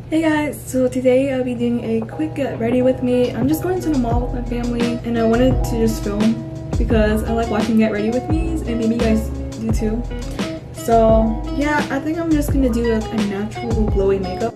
Hey guys, so today I'll be doing a quick get ready with me. I'm just going to the mall with my family and I wanted to just film because I like watching get ready with me and maybe you guys do too. So yeah, I think I'm just gonna do like a natural glowy makeup.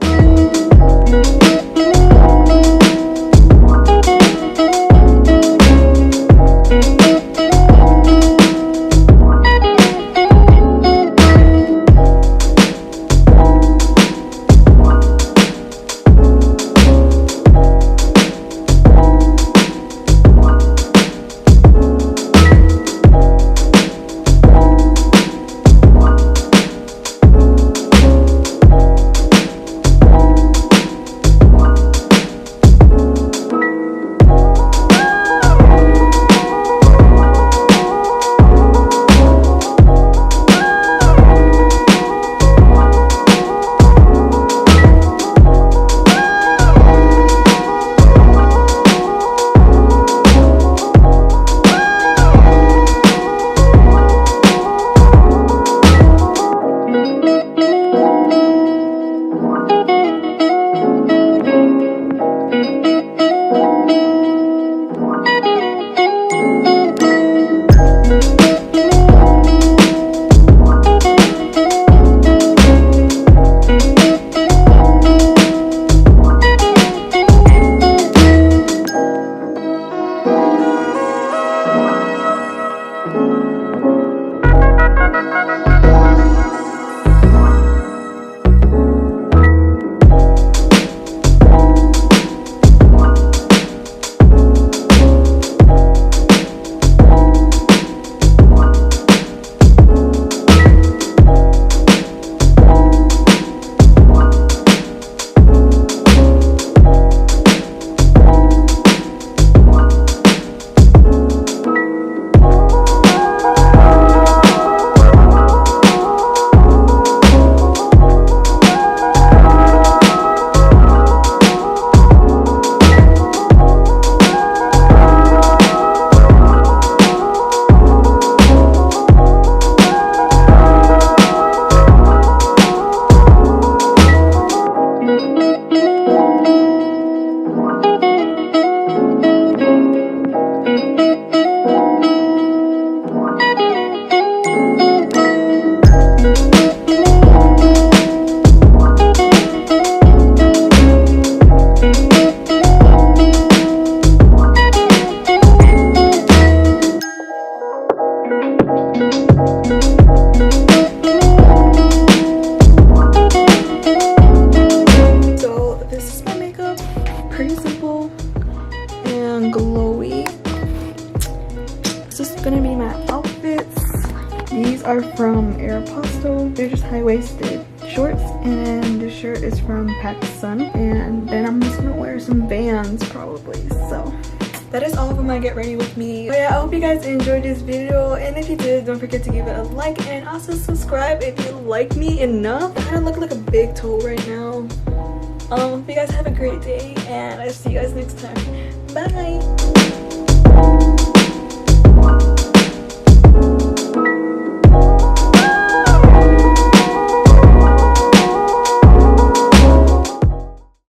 So this is my makeup, pretty simple and glowy. This is gonna be my outfits. These are from Aeropostale. They're just high-waisted shorts, and the shirt is from PacSun. And then I'm just gonna wear some Vans probably. So that is all for my get ready with me. But yeah, I hope you guys enjoyed this video, and if you did, don't forget to give it a like and also subscribe if you like me enough. I kind of look like a big toe right now. Hope you guys have a great day, and I'll see you guys next time.